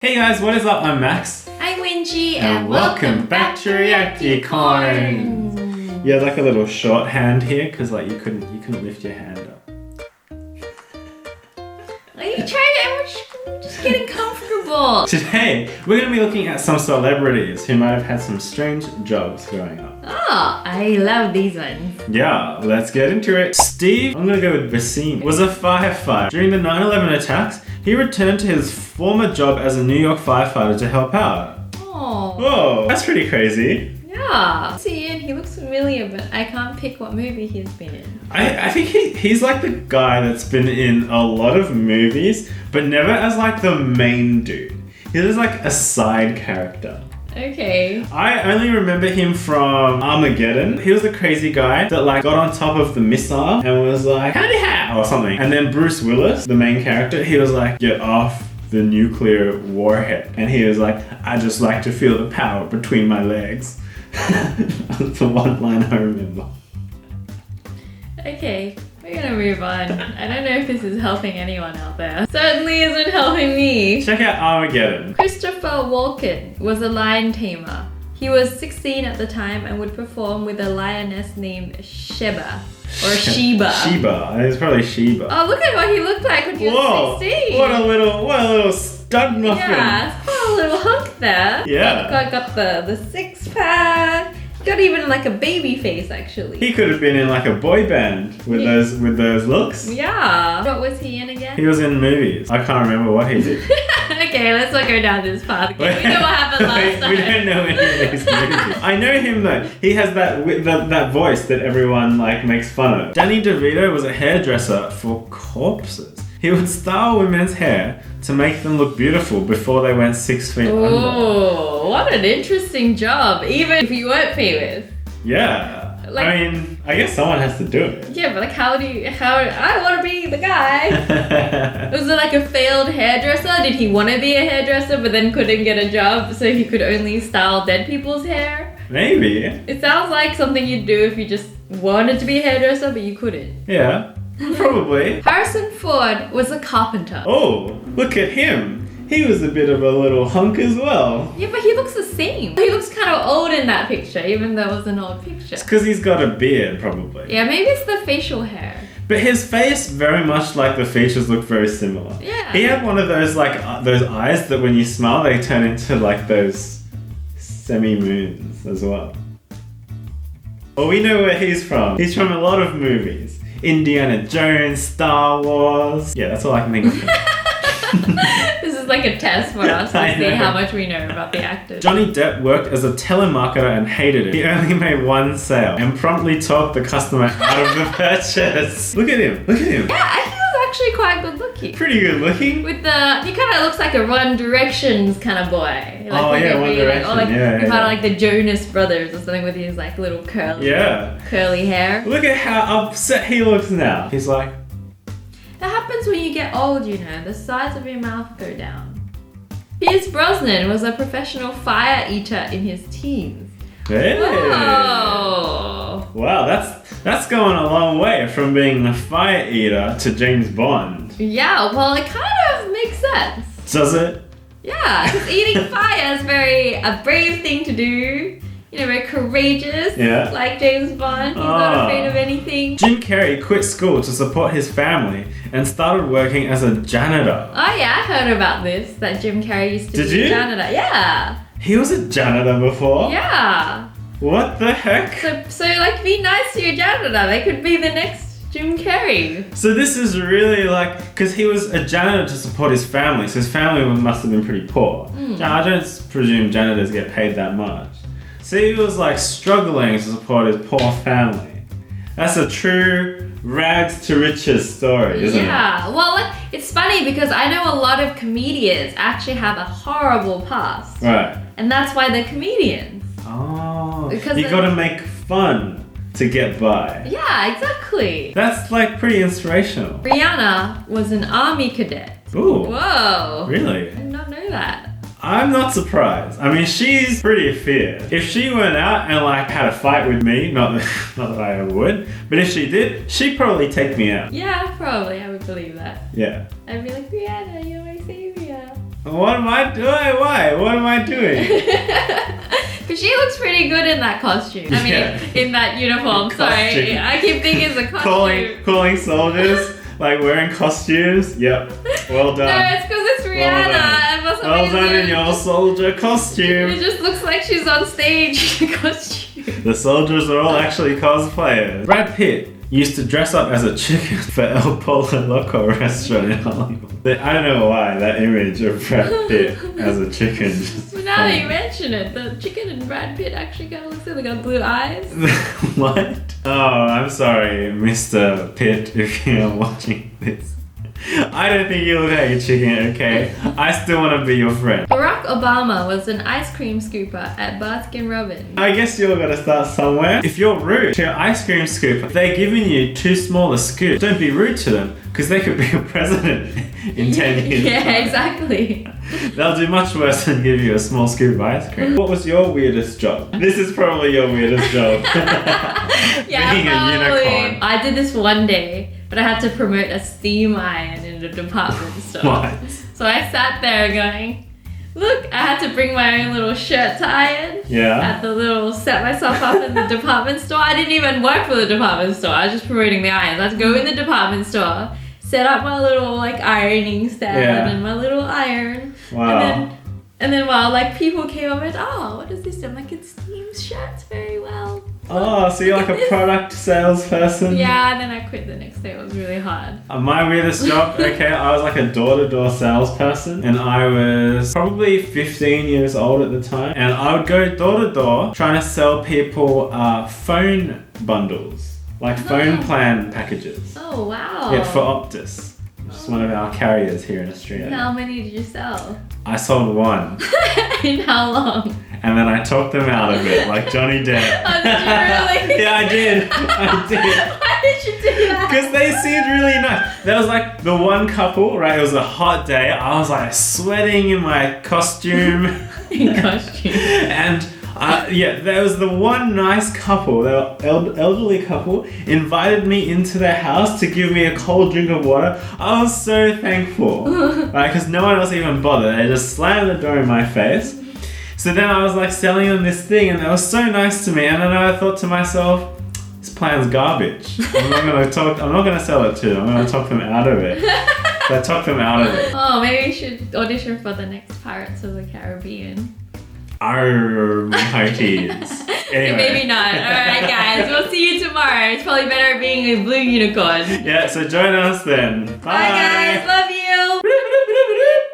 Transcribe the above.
Hey guys, what is up? I'm Max. I'm Wingy, And welcome back to Reacticorns. You had like a little shorthand here because like you couldn't lift your hand up. Are you trying to? We're just getting comfortable. Today we're going to be looking at some celebrities who might have had some strange jobs growing up. Oh, I love these ones. Yeah, let's get into it. Steve, I'm going to go with Buscemi, was a firefighter. During the 9/11 attacks, he returned to his former job as a New York firefighter to help out. Oh. Whoa, that's pretty crazy. Yeah. See, and he looks familiar, but I can't pick what movie he's been in. I think he's like the guy that's been in a lot of movies, but never as like the main dude. He's like a side character. Okay. I only remember him from Armageddon. He was the crazy guy that like got on top of the missile and was like, howdy how, or something. And then Bruce Willis, the main character, he was like, get off the nuclear warhead. And he was like, I just like to feel the power between my legs. That's the one line I remember. Okay, we're gonna move on. I don't know if this is helping anyone out there. Certainly isn't helping me. Check out Armageddon. Christopher Walken was a lion tamer. He was 16 at the time and would perform with a lioness named Sheba. Or Sheba. Sheba. It's probably Sheba. Oh, look at what he looked like when he was 16. What a little stud muffin. Yeah, it's quite a little hunk there. Yeah. Got the six pack. Got even like a baby face actually. He could have been in like a boy band with those looks. Yeah. What was he in again? He was in movies. I can't remember what he did. Okay, let's not go down this path again. We know what happened last time. We don't know any of these movies. I know him though. He has that voice that everyone like makes fun of. DeVito was a hairdresser for corpses. He would style women's hair to make them look beautiful before they went 6 feet under. Oh, what an interesting job, even if you weren't famous. Yeah. Like, I mean, I guess someone has to do it. Yeah, but like how I want to be the guy. Was it like a failed hairdresser? Did he want to be a hairdresser but then couldn't get a job so he could only style dead people's hair? Maybe. It sounds like something you'd do if you just wanted to be a hairdresser but you couldn't. Yeah, probably. Harrison Ford was a carpenter. Oh, look at him. He was a bit of a little hunk as well. Yeah, but he looks the same. He looks kind of old in that picture, even though it was an old picture. It's because he's got a beard, probably. Yeah, maybe it's the facial hair. But his face, very much like the features, look very similar. Yeah. He had one of those like those eyes that when you smile, they turn into like those semi-moons as well. Well, we know where he's from. He's from a lot of movies. Indiana Jones, Star Wars. Yeah, that's all I can think of. This is like a test for us to see how much we know about the actors. Johnny Depp worked as a telemarketer and hated it. He only made one sale and promptly talked the customer out of the purchase. Look at him. Look at him. Yeah, I think he was actually quite good looking. Pretty good looking. He kind of looks like a One Directions kind of boy. Like, oh yeah, One Direction. Or like yeah. kind of like the Jonas Brothers or something with his like little curly hair. Look at how upset he looks now. He's like, that happens when you get old, you know. The sides of your mouth go down. Pierce Brosnan was a professional fire eater in his teens. hey. Whoa. Wow, that's going a long way from being a fire eater to James Bond. Yeah, well, it kind of makes sense. Does it? Yeah, because eating fire is a brave thing to do. You know, very courageous. Yeah. Like James Bond. He's not afraid of anything. Jim Carrey quit school to support his family and started working as a janitor. Oh yeah, I heard about this. That Jim Carrey used to be a janitor. Yeah. He was a janitor before? Yeah. What the heck? So like, be nice to your janitor. They could be the next Jim Carrey. So this is really like, because he was a janitor to support his family, so his family must have been pretty poor. I don't presume janitors get paid that much. So he was like struggling to support his poor family. That's a true rags to riches story, isn't it? Yeah, well, like, it's funny because I know a lot of comedians actually have a horrible past. Right. And that's why they're comedians. Oh, because you gotta make fun to get by. Yeah, exactly. That's like pretty inspirational. Rihanna was an army cadet. Ooh. Whoa. Really? I did not know that. I'm not surprised. I mean, she's pretty fierce. If she went out and like had a fight with me, not that I ever would, but if she did, she'd probably take me out. Yeah, probably. I would believe that. Yeah. I'd be like, Rihanna, you're my savior. What am I doing? Why? What am I doing? Because she looks pretty good in that costume. I mean, Yeah. in that uniform. Sorry, Costume. I keep thinking it's a costume. Calling soldiers, like wearing costumes. Yep. Well No, done. it's because it's Rihanna. And for some Well reason, done in your soldier costume. it just looks like she's on stage in a costume. The soldiers are all actually cosplayers. Brad Pitt used to dress up as a chicken for El Pollo Loco restaurant in Hollywood. I don't know why that image of Brad Pitt as a chicken. Just But now that you mention it, the chicken and Brad Pitt actually kind of looks like they got blue eyes. What? Oh, I'm sorry, Mr. Pitt, if you're watching this. I don't think you look like a chicken, okay? I still want to be your friend. Barack Obama was an ice cream scooper at Baskin Robbins. I guess you're gonna start somewhere. If you're rude to your ice cream scooper, if they're giving you too small a scoop, don't be rude to them, because they could be a president in 10 years. Yeah, exactly. They'll do much worse than give you a small scoop of ice cream. What was your weirdest job? This is probably your weirdest job. Yeah, Being a probably. unicorn. I did this one day, but I had to promote a steam iron in a department store. What? So I sat there going, look, I had to bring my own little shirt to iron. Yeah. I had to set myself up in the department store. I didn't even work for the department store. I was just promoting the irons. I had to go in the department store, set up my little like ironing stand Yeah. and my little iron. Wow. And then while like people came over and oh, what is this? I'm like, it steams shirts very well. Oh, so you're like a product salesperson? Yeah, and then I quit the next day. It was really hard. My weirdest job, okay, I was like a door-to-door salesperson, and I was probably 15 years old at the time, and I would go door-to-door trying to sell people phone bundles, like phone plan packages. Oh, wow. Yeah, for Optus, which is one of our carriers here in Australia. How many did you sell? I sold one, In how long? and then I talked them out of it, like Johnny Depp. Oh, did you really? Yeah, I did. I did. Why did you do that? Because they seemed really nice. There was like the one couple, right? It was a hot day. I was like sweating in my costume. In costume. And yeah, there was the one nice couple, they were elderly couple, invited me into their house to give me a cold drink of water. I was so thankful, right? Because no one else even bothered. They just slammed the door in my face. So then I was like selling them this thing, and they were so nice to me. And then I thought to myself, this plan's garbage. I'm not gonna sell it to them. I'm gonna talk them out of it. So I talked them out of it. Oh, maybe you should audition for the next Pirates of the Caribbean. Arr, mateys. Anyway. Maybe not. Alright, guys. We'll see you tomorrow. It's probably better being a blue unicorn. Yeah, so join us then. Bye guys. Love you.